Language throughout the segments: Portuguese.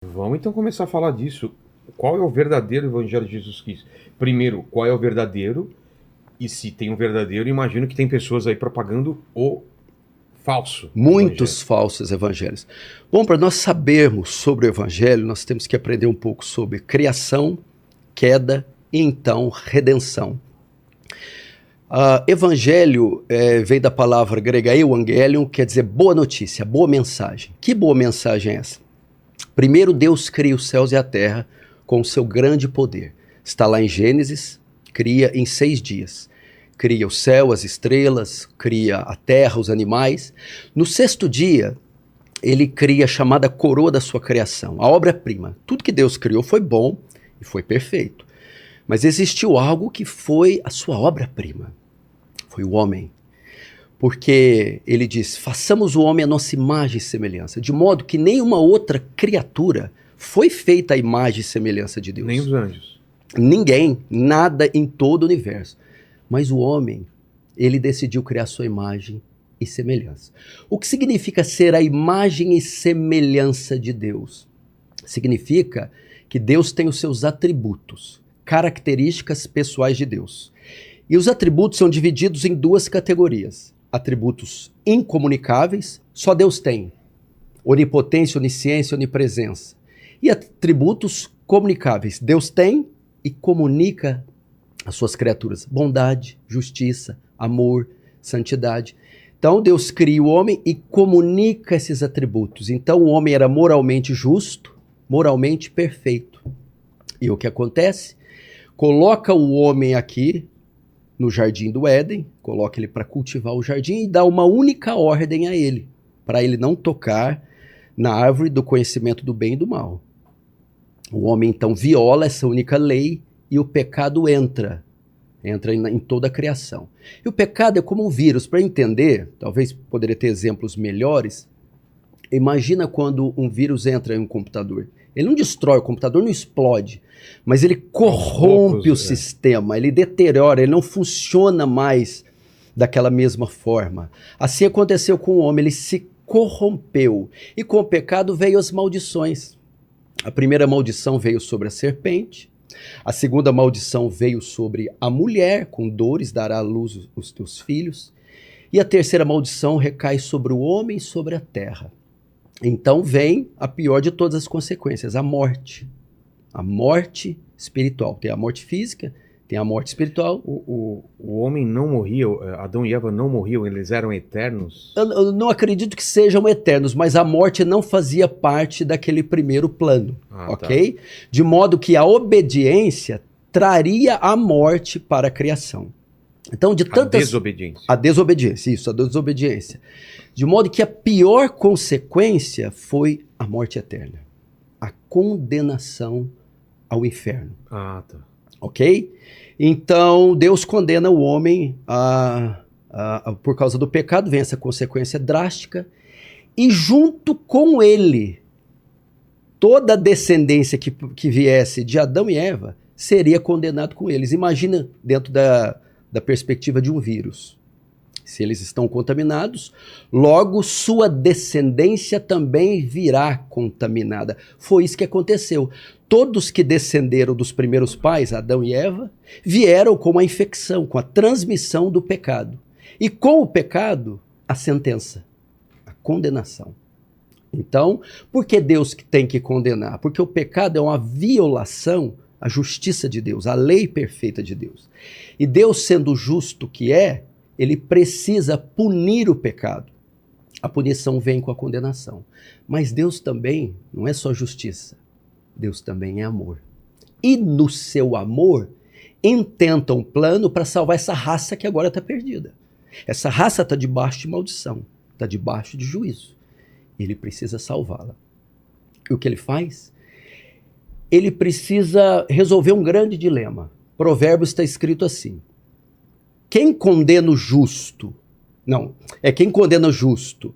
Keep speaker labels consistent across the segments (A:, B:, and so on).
A: Vamos então começar a falar disso. Qual é o verdadeiro Evangelho de Jesus Cristo? Primeiro, qual é o verdadeiro? E se tem um verdadeiro, imagino que tem pessoas aí propagando o falso Evangelho.
B: Muitos falsos evangelhos. Bom, para nós sabermos sobre o evangelho, nós temos que aprender um pouco sobre criação, queda e então redenção. Evangelho vem da palavra grega euangelion, quer dizer boa notícia, boa mensagem. Que boa mensagem é essa? Primeiro Deus cria os céus e a terra com o seu grande poder. Está lá em Gênesis, cria em 6 dias. Cria o céu, as estrelas, cria a terra, os animais. No 6º dia, ele cria a chamada coroa da sua criação, a obra-prima. Tudo que Deus criou foi bom e foi perfeito. Mas existiu algo que foi a sua obra-prima. Foi o homem. Porque ele diz, façamos o homem a nossa imagem e semelhança, de modo que nenhuma outra criatura foi feita à imagem e semelhança de Deus.
A: Nem os anjos.
B: Ninguém, nada em todo o universo. Mas o homem, ele decidiu criar sua imagem e semelhança. O que significa ser a imagem e semelhança de Deus? Significa que Deus tem os seus atributos, características pessoais de Deus. E os atributos são divididos em 2 categorias. Atributos incomunicáveis, só Deus tem. Onipotência, onisciência, onipresença. E atributos comunicáveis, Deus tem e comunica as suas criaturas. Bondade, justiça, amor, santidade. Então Deus cria o homem e comunica esses atributos. Então o homem era moralmente justo, moralmente perfeito. E o que acontece? Coloca o homem aqui no jardim do Éden, coloca ele para cultivar o jardim e dá uma única ordem a ele, para ele não tocar na árvore do conhecimento do bem e do mal. O homem então viola essa única lei e o pecado entra em toda a criação. E o pecado é como um vírus. Para entender, talvez poderia ter exemplos melhores. Imagina quando um vírus entra em um computador. Ele não destrói o computador, não explode, mas ele corrompe o sistema, ele deteriora, ele não funciona mais daquela mesma forma. Assim aconteceu com o homem, ele se corrompeu. E com o pecado veio as maldições. A primeira maldição veio sobre a serpente. A segunda maldição veio sobre a mulher, com dores dará à luz os teus filhos. E a terceira maldição recai sobre o homem e sobre a terra. Então vem a pior de todas as consequências, a morte. A morte espiritual. Tem a morte física, tem a morte espiritual.
A: O homem não morria, Adão e Eva não morriam, eles eram eternos?
B: Eu não acredito que sejam eternos, mas a morte não fazia parte daquele primeiro plano, ok? Tá. De modo que a obediência traria a morte para a criação. Então, de tantas...
A: A desobediência,
B: isso, a desobediência. De modo que a pior consequência foi a morte eterna. A condenação ao inferno.
A: Ah, tá.
B: Ok? Então, Deus condena o homem por causa do pecado, vem essa consequência drástica, e junto com ele, toda a descendência que viesse de Adão e Eva seria condenado com eles. Imagina dentro da perspectiva de um vírus. Se eles estão contaminados, logo sua descendência também virá contaminada. Foi isso que aconteceu. Todos que descenderam dos primeiros pais, Adão e Eva, vieram com a infecção, com a transmissão do pecado. E com o pecado, a sentença, a condenação. Então, por que Deus tem que condenar? Porque o pecado é uma violação à justiça de Deus, à lei perfeita de Deus. E Deus, sendo justo que é, ele precisa punir o pecado. A punição vem com a condenação. Mas Deus também não é só justiça. Deus também é amor. E no seu amor, intenta um plano para salvar essa raça que agora está perdida. Essa raça está debaixo de maldição, está debaixo de juízo. Ele precisa salvá-la. E o que ele faz? Ele precisa resolver um grande dilema. Provérbios está escrito assim: quem condena o justo, quem condena o justo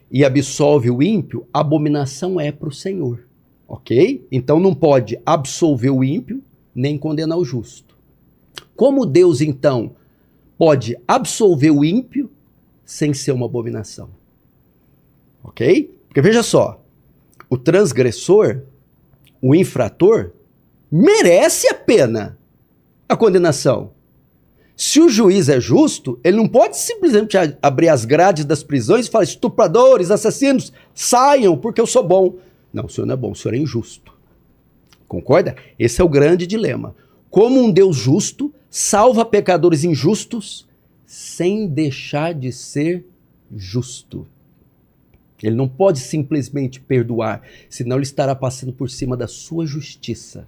B: e absolve o ímpio, abominação é para o Senhor. Ok? Então não pode absolver o ímpio, nem condenar o justo. Como Deus, então, pode absolver o ímpio sem ser uma abominação? Ok? Porque veja só, o transgressor o infrator merece a pena, a condenação. Se o juiz é justo, ele não pode simplesmente abrir as grades das prisões e falar: estupradores, assassinos, saiam porque eu sou bom. Não, o senhor não é bom, o senhor é injusto. Concorda? Esse é o grande dilema. Como um Deus justo salva pecadores injustos sem deixar de ser justo. Ele não pode simplesmente perdoar, senão ele estará passando por cima da sua justiça.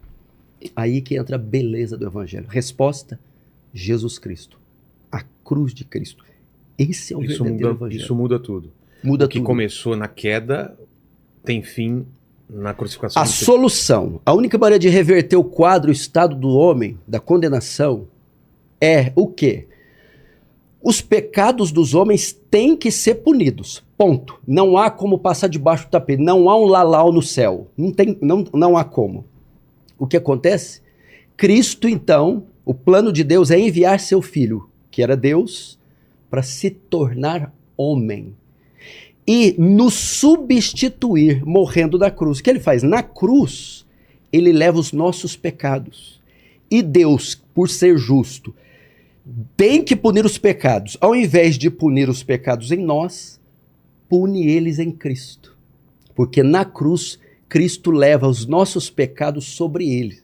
B: Aí que entra a beleza do Evangelho. Resposta: Jesus Cristo. A cruz de Cristo. Esse é o verdadeiro Evangelho.
A: Isso muda tudo.
B: Muda
A: o que
B: tudo.
A: Começou na queda tem fim na crucificação.
B: A solução, a única maneira de reverter o quadro, o estado do homem, da condenação, é o quê? Os pecados dos homens têm que ser punidos. Ponto. Não há como passar debaixo do tapete. Não há um lalau no céu. Não há como. O que acontece? Cristo, então, o plano de Deus é enviar seu filho, que era Deus, para se tornar homem. E nos substituir, morrendo da cruz. O que ele faz? Na cruz, ele leva os nossos pecados. E Deus, por ser justo, tem que punir os pecados. Ao invés de punir os pecados em nós, pune eles em Cristo. Porque na cruz, Cristo leva os nossos pecados sobre ele.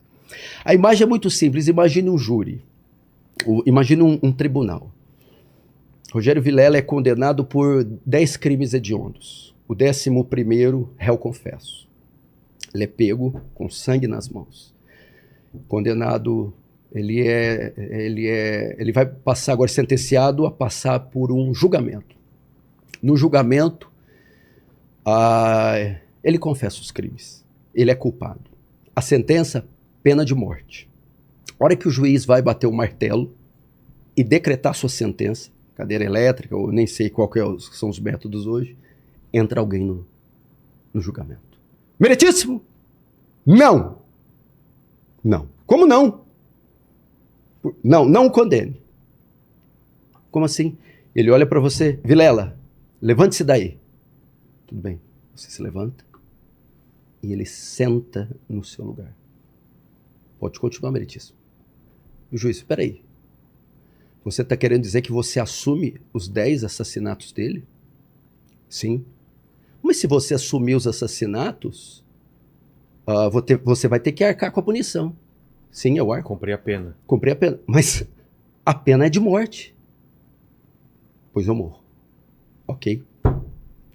B: A imagem é muito simples. Imagine um júri. Imagine um tribunal. Rogério Vilela é condenado por 10 crimes hediondos. O 11º, réu confesso. Ele é pego com sangue nas mãos. Condenado, ele vai passar agora, sentenciado a passar por um julgamento. No julgamento, ele confessa os crimes. Ele é culpado. A sentença, pena de morte. A hora que o juiz vai bater o martelo e decretar sua sentença, cadeira elétrica, ou nem sei qual que são os métodos hoje, entra alguém no julgamento. Meritíssimo? Não. Não. Como não? Não o condene. Como assim? Ele olha para você: Vilela, levante-se daí. Tudo bem. Você se levanta e ele senta no seu lugar. Pode continuar, meritíssimo. O juiz: espera aí. Você está querendo dizer que você assume os 10 assassinatos dele? Sim. Mas se você assumir os assassinatos, você vai ter que arcar com a punição. Sim, eu arco.
A: Cumprir a pena.
B: Cumprir a pena. Mas a pena é de morte. Pois eu morro. Ok.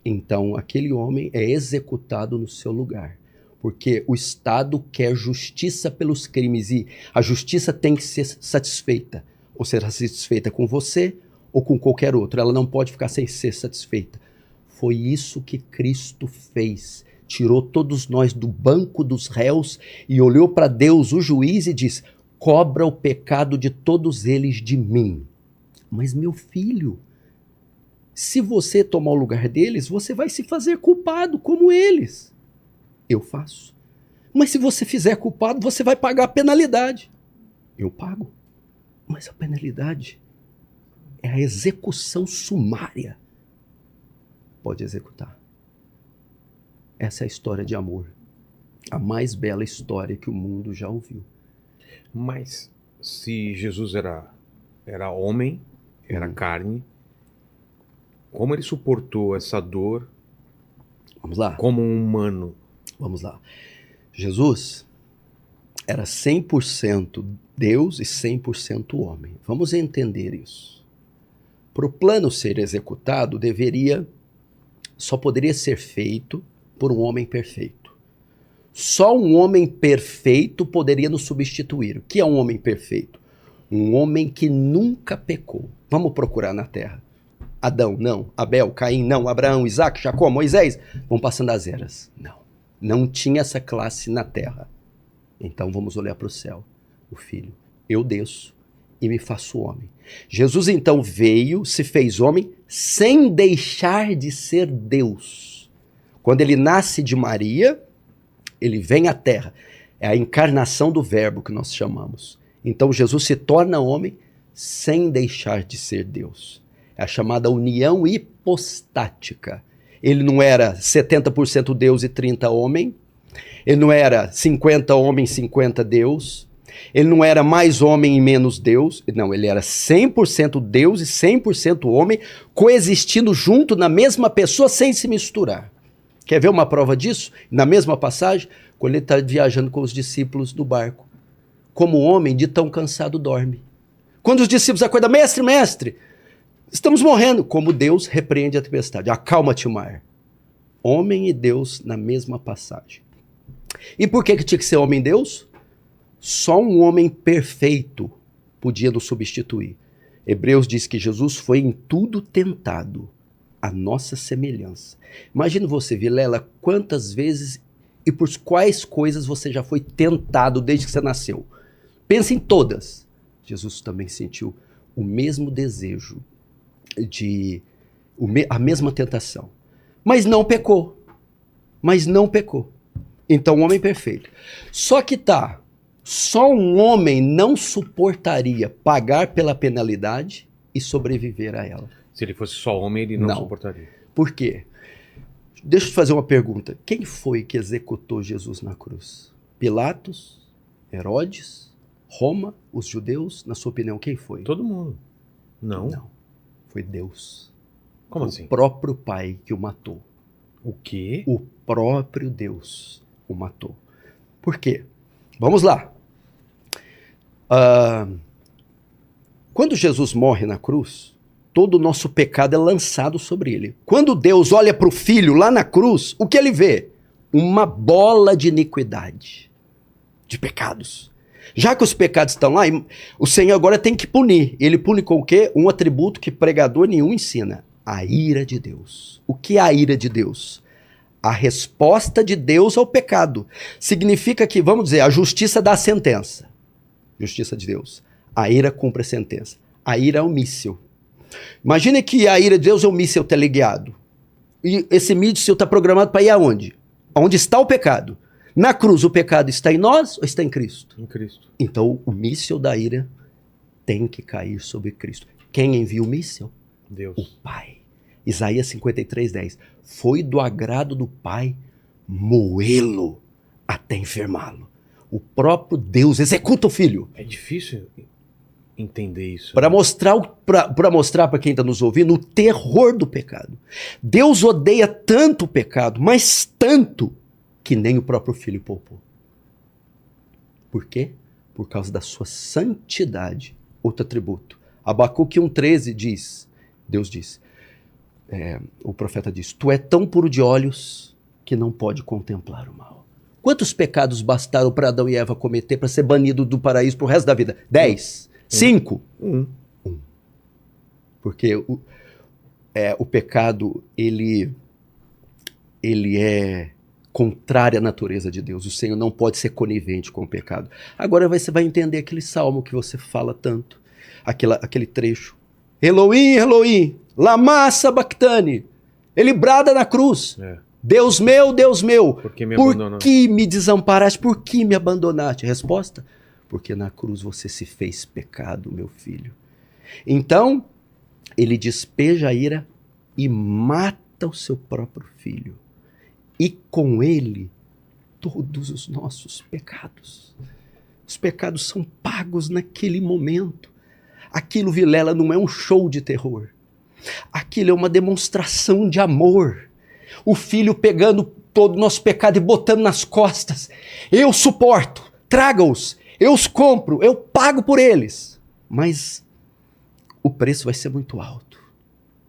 B: Então aquele homem é executado no seu lugar. Porque o Estado quer justiça pelos crimes e a justiça tem que ser satisfeita. Ou será satisfeita com você ou com qualquer outro. Ela não pode ficar sem ser satisfeita. Foi isso que Cristo fez. Tirou todos nós do banco dos réus e olhou para Deus, o juiz, e disse: cobra o pecado de todos eles de mim. Mas meu filho, se você tomar o lugar deles, você vai se fazer culpado como eles. Eu faço. Mas se você fizer culpado, você vai pagar a penalidade. Eu pago. Mas a penalidade é a execução sumária. Pode executar. Essa é a história de amor. A mais bela história que o mundo já ouviu.
A: Mas se Jesus era homem, era carne, como ele suportou essa dor?
B: Vamos lá.
A: Como um humano?
B: Vamos lá. Jesus era 100% Deus e 100% homem. Vamos entender isso. Para o plano ser executado, só poderia ser feito por um homem perfeito. Só um homem perfeito poderia nos substituir. O que é um homem perfeito? Um homem que nunca pecou. Vamos procurar na terra. Adão, não. Abel, Caim, não. Abraão, Isaac, Jacó, Moisés. Vamos passando as eras. Não. Não tinha essa classe na terra. Então vamos olhar para o céu. O Filho. Eu desço e me faço homem. Jesus então veio, se fez homem, sem deixar de ser Deus. Quando ele nasce de Maria, ele vem à terra. É a encarnação do verbo que nós chamamos. Então Jesus se torna homem sem deixar de ser Deus. É a chamada união hipostática. Ele não era 70% Deus e 30% homem, Ele não era 50 homens, 50 Deus. Ele não era mais homem e menos Deus. Não, ele era 100% Deus e 100% homem, coexistindo junto na mesma pessoa sem se misturar. Quer ver uma prova disso? Na mesma passagem, quando ele está viajando com os discípulos do barco. Como homem, de tão cansado, dorme. Quando os discípulos acordam, mestre, mestre, estamos morrendo. Como Deus repreende a tempestade. Acalma-te o mar. Homem e Deus na mesma passagem. E por que tinha que ser homem e Deus? Só um homem perfeito podia nos substituir. Hebreus diz que Jesus foi em tudo tentado, a nossa semelhança. Imagina você, Vilela, quantas vezes e por quais coisas você já foi tentado desde que você nasceu. Pensa em todas. Jesus também sentiu o mesmo desejo, a mesma tentação. Mas não pecou. Então, o homem perfeito. Só que só um homem não suportaria pagar pela penalidade e sobreviver a ela.
A: Se ele fosse só homem, ele não suportaria.
B: Por quê? Deixa eu te fazer uma pergunta. Quem foi que executou Jesus na cruz? Pilatos? Herodes? Roma? Os judeus? Na sua opinião, quem foi?
A: Todo mundo. Não.
B: Foi Deus.
A: Como assim?
B: O próprio Pai que o matou.
A: O quê?
B: O próprio Deus o matou. Por quê? Vamos lá. Quando Jesus morre na cruz, todo o nosso pecado é lançado sobre ele. Quando Deus olha para o Filho lá na cruz, o que ele vê? Uma bola de iniquidade, de pecados. Já que os pecados estão lá, o Senhor agora tem que punir. Ele pune com o quê? Um atributo que pregador nenhum ensina. A ira de Deus. O que é a ira de Deus? A resposta de Deus ao pecado. Significa que, vamos dizer, a justiça dá a sentença. Justiça de Deus. A ira cumpre a sentença. A ira é um míssil. Imagine que a ira de Deus é um míssil teleguiado. E esse míssil está programado para ir aonde? Onde está o pecado? Na cruz, o pecado está em nós ou está em Cristo?
A: Em Cristo.
B: Então, o míssil da ira tem que cair sobre Cristo. Quem envia o míssil?
A: Deus.
B: O Pai. Isaías 53:10. Foi do agrado do Pai moê-lo até enfermá-lo. O próprio Deus executa o Filho.
A: É difícil entender isso.
B: Para mostrar para quem está nos ouvindo o terror do pecado. Deus odeia tanto o pecado, mas tanto, que nem o próprio Filho poupou. Por quê? Por causa da sua santidade. Outro atributo. Abacuque 1,13 diz, Deus diz, o profeta diz, tu é tão puro de olhos que não pode contemplar o mal. Quantos pecados bastaram para Adão e Eva cometer para ser banido do paraíso pro resto da vida? 10? 5? 1. Porque o pecado, ele é contrário à natureza de Deus. O Senhor não pode ser conivente com o pecado. Agora você vai entender aquele salmo que você fala tanto, aquele trecho. Elohim, Elohim, lama sabachthani. Ele brada na cruz. Deus meu, por que me desamparaste? Por que me abandonaste? Resposta? Porque na cruz você se fez pecado, meu filho. Então, ele despeja a ira e mata o seu próprio filho. E com ele, todos os nossos pecados. Os pecados são pagos naquele momento. Aquilo, Vilela, não é um show de terror. Aquilo é uma demonstração de amor. O filho pegando todo o nosso pecado e botando nas costas. Eu suporto, traga-os, eu os compro, eu pago por eles. Mas o preço vai ser muito alto.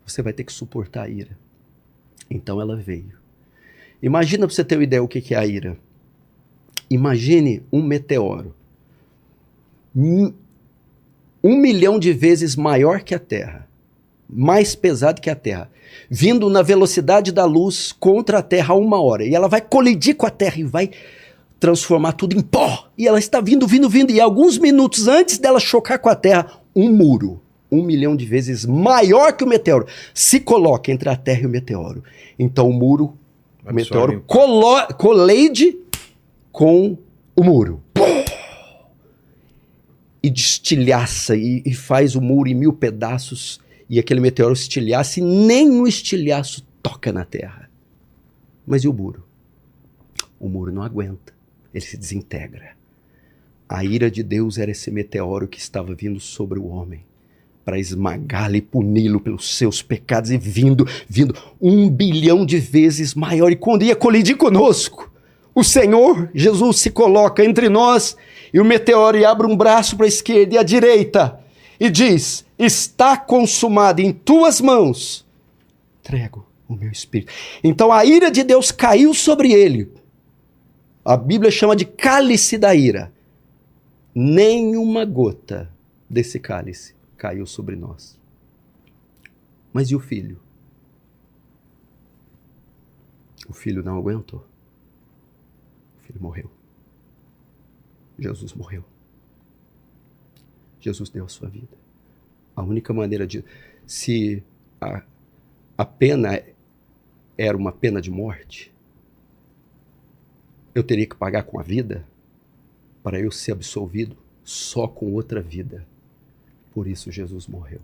B: Você vai ter que suportar a ira. Então ela veio. Imagina, para você ter uma ideia, o que é a ira. Imagine um meteoro. 1 milhão de vezes maior que a Terra. Mais pesado que a Terra. Vindo na velocidade da luz contra a Terra a 1 hora. E ela vai colidir com a Terra e vai transformar tudo em pó. E ela está vindo. E alguns minutos antes dela chocar com a Terra, um muro, 1 milhão de vezes maior que o meteoro, se coloca entre a Terra e o meteoro. Então o meteoro colide com o muro. E destilhaça e faz o muro em 1000 pedaços. E aquele meteoro estilhaça e nem um estilhaço toca na Terra. Mas e o muro? O muro não aguenta, ele se desintegra. A ira de Deus era esse meteoro que estava vindo sobre o homem, para esmagá-lo e puni-lo pelos seus pecados, e vindo 1 bilhão de vezes maior. E quando ia colidir conosco, o Senhor Jesus se coloca entre nós e o meteoro, e abre um braço para a esquerda e a direita e diz: está consumado, em tuas mãos entrego o meu espírito. Então a ira de Deus caiu sobre ele. A Bíblia chama de cálice da ira. Nenhuma gota desse cálice caiu sobre nós. Mas e o filho? O filho não aguentou. O filho morreu. Jesus morreu. Jesus deu a sua vida. A única maneira de... Se a pena era uma pena de morte, eu teria que pagar com a vida para eu ser absolvido só com outra vida. Por isso Jesus morreu.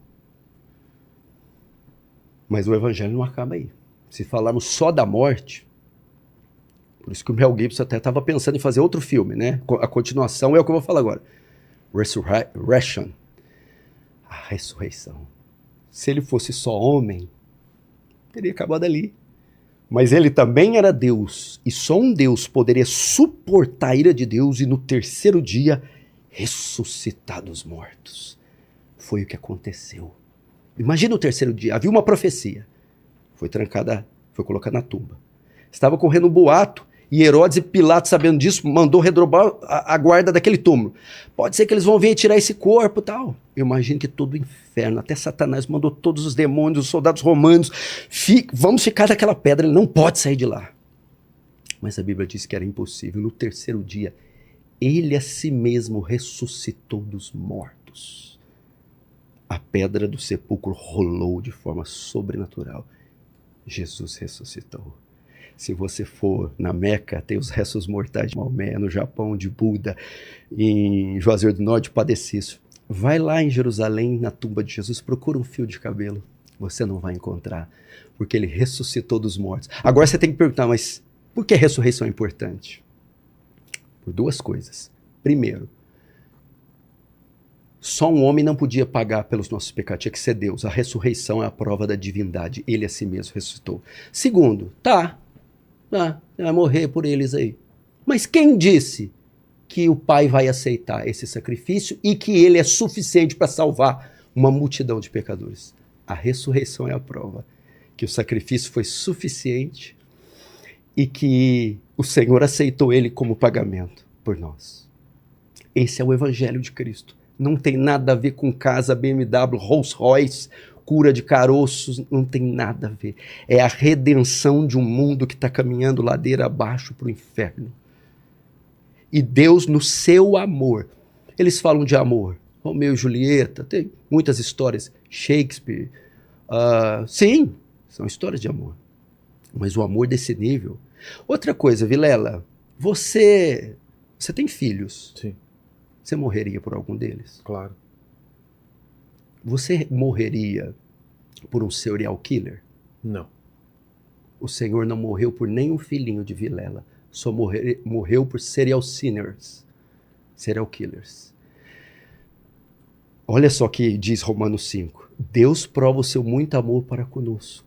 B: Mas o evangelho não acaba aí. Se falarmos só da morte, por isso que o Mel Gibson até estava pensando em fazer outro filme, né? A continuação é o que eu vou falar agora. Resurrection. A ressurreição. Se ele fosse só homem, teria acabado ali. Mas ele também era Deus, e só um Deus poderia suportar a ira de Deus e no terceiro dia ressuscitar dos mortos. Foi o que aconteceu. Imagina o terceiro dia, havia uma profecia. Foi trancada, foi colocada na tumba. Estava correndo um boato, e Herodes e Pilatos, sabendo disso, mandou redobrar a guarda daquele túmulo. Pode ser que eles vão vir tirar esse corpo e tal. Eu imagino que todo o inferno, até Satanás, mandou todos os demônios, os soldados romanos, vamos ficar naquela pedra, ele não pode sair de lá. Mas a Bíblia diz que era impossível. No terceiro dia, ele a si mesmo ressuscitou dos mortos. A pedra do sepulcro rolou de forma sobrenatural. Jesus ressuscitou. Se você for na Meca, tem os restos mortais de Maomé, no Japão, de Buda, em Juazeiro do Norte, Padre Cícero. Vai lá em Jerusalém, na tumba de Jesus, procura um fio de cabelo. Você não vai encontrar, porque ele ressuscitou dos mortos. Agora você tem que perguntar, mas por que a ressurreição é importante? Por duas coisas. Primeiro, só um homem não podia pagar pelos nossos pecados, tinha que ser Deus. A ressurreição é a prova da divindade, ele a si mesmo ressuscitou. Segundo, vai morrer por eles aí. Mas quem disse que o Pai vai aceitar esse sacrifício e que ele é suficiente para salvar uma multidão de pecadores? A ressurreição é a prova que o sacrifício foi suficiente e que o Senhor aceitou ele como pagamento por nós. Esse é o Evangelho de Cristo. Não tem nada a ver com casa, BMW, Rolls Royce, cura de caroços, não tem nada a ver. É a redenção de um mundo que está caminhando ladeira abaixo para o inferno. E Deus, no seu amor, eles falam de amor. Romeu e Julieta, tem muitas histórias. Shakespeare, sim, são histórias de amor. Mas o amor desse nível... Outra coisa, Vilela, você tem filhos.
A: Sim.
B: Você morreria por algum deles?
A: Claro.
B: Você morreria por um serial killer?
A: Não.
B: O Senhor não morreu por nenhum filhinho de Vilela. Só morreu por serial sinners. Serial killers. Olha só que diz Romanos 5. Deus prova o seu muito amor para conosco,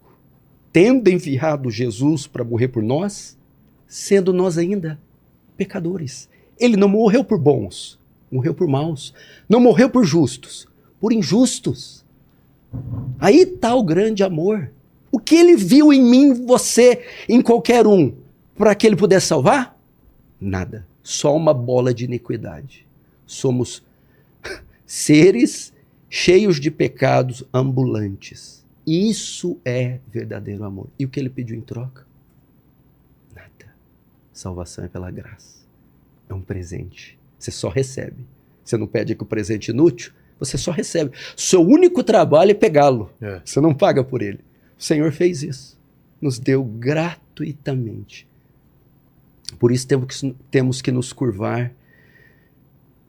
B: tendo enviado Jesus para morrer por nós, sendo nós ainda pecadores. Ele não morreu por bons, morreu por maus. Não morreu por justos, por injustos. Aí está o grande amor. O que ele viu em mim, você, em qualquer um, para que ele pudesse salvar? Nada. Só uma bola de iniquidade. Somos seres cheios de pecados ambulantes. Isso é verdadeiro amor. E o que ele pediu em troca? Nada. Salvação é pela graça. É um presente. Você só recebe. Você não pede aqui o presente inútil, você só recebe. Seu único trabalho é pegá-lo. Você não paga por ele. O Senhor fez isso. Nos deu gratuitamente. Por isso temos que nos curvar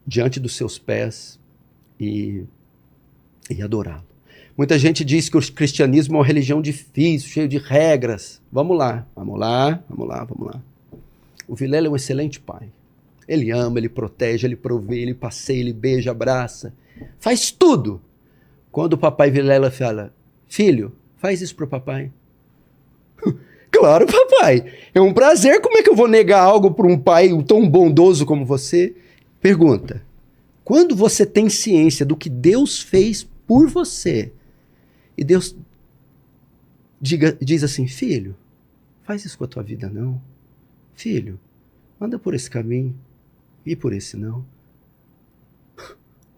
B: diante dos seus pés e adorá-lo. Muita gente diz que o cristianismo é uma religião difícil, cheio de regras. Vamos lá. O Vilela é um excelente pai. Ele ama, ele protege, ele provê, ele passeia, ele beija, abraça. Faz tudo. Quando o papai Vilela fala, filho, faz isso pro papai. Claro, papai. É um prazer. Como é que eu vou negar algo para um pai tão bondoso como você? Pergunta. Quando você tem ciência do que Deus fez por você, e Deus diz assim, filho, faz isso com a tua vida não. Filho, anda por esse caminho e por esse não.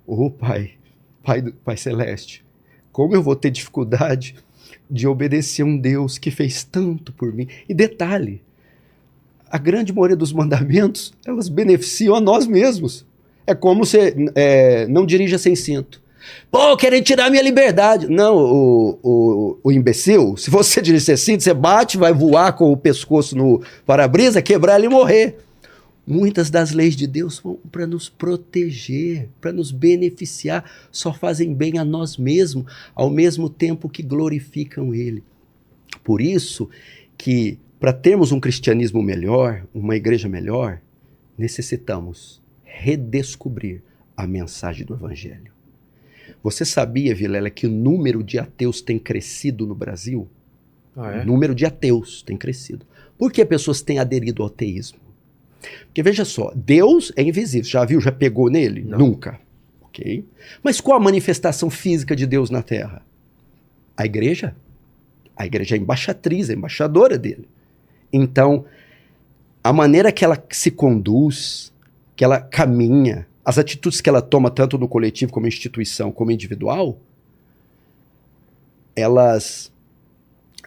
B: Ô pai celeste, como eu vou ter dificuldade de obedecer um Deus que fez tanto por mim? E detalhe, a grande maioria dos mandamentos, elas beneficiam a nós mesmos. É como você não dirija sem cinto. Pô, querem tirar minha liberdade. Não, o imbecil, se você dirigir sem cinto, você bate, vai voar com o pescoço no para-brisa, quebrar ele e morrer. Muitas das leis de Deus são para nos proteger, para nos beneficiar, só fazem bem a nós mesmos, ao mesmo tempo que glorificam Ele. Por isso que, para termos um cristianismo melhor, uma igreja melhor, necessitamos redescobrir a mensagem do Evangelho. Você sabia, Vilela, que o número de ateus tem crescido no Brasil?
A: Ah, é?
B: O número de ateus tem crescido. Por que pessoas têm aderido ao ateísmo? Porque veja só, Deus é invisível. Já viu? Já pegou nele?
A: Não.
B: Nunca. Ok? Mas qual a manifestação física de Deus na Terra? A igreja. A igreja é embaixatriz, é embaixadora dele. Então, a maneira que ela se conduz, que ela caminha, as atitudes que ela toma, tanto no coletivo como instituição, como individual, elas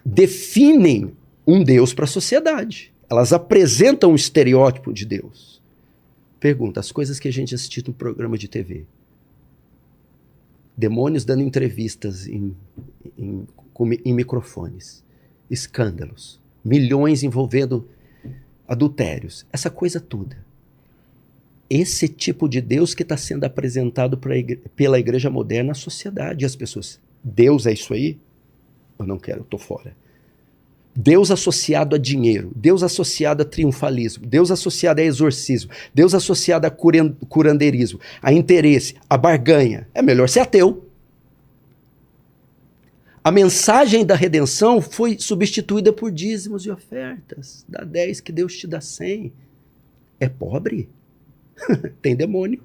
B: definem um Deus para a sociedade. Elas apresentam um estereótipo de Deus. Pergunta, as coisas que a gente assiste no programa de TV. Demônios dando entrevistas em microfones. Escândalos. Milhões envolvendo adultérios. Essa coisa toda. Esse tipo de Deus que está sendo apresentado pela igreja moderna à sociedade. E as pessoas, Deus é isso aí? Eu não quero, eu estou fora. Deus associado a dinheiro, Deus associado a triunfalismo, Deus associado a exorcismo, Deus associado a curandeirismo, a interesse, a barganha. É melhor ser ateu. A mensagem da redenção foi substituída por dízimos e ofertas. Dá 10 que Deus te dá 100. É pobre? Tem demônio.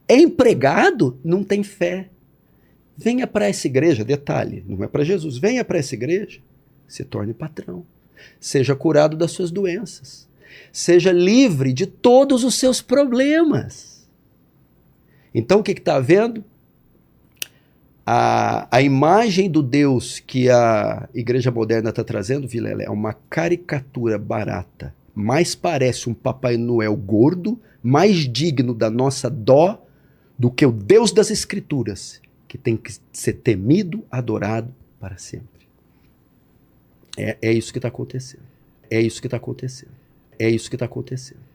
B: É empregado? Não tem fé. Venha para essa igreja, detalhe, não é para Jesus, venha para essa igreja, se torne patrão, seja curado das suas doenças, seja livre de todos os seus problemas. Então o que está havendo? A imagem do Deus que a igreja moderna está trazendo, Vilela, é uma caricatura barata. Mais parece um Papai Noel gordo, mais digno da nossa dó do que o Deus das Escrituras, que tem que ser temido, adorado para sempre. É isso que está acontecendo. É isso que está acontecendo. É isso que está acontecendo.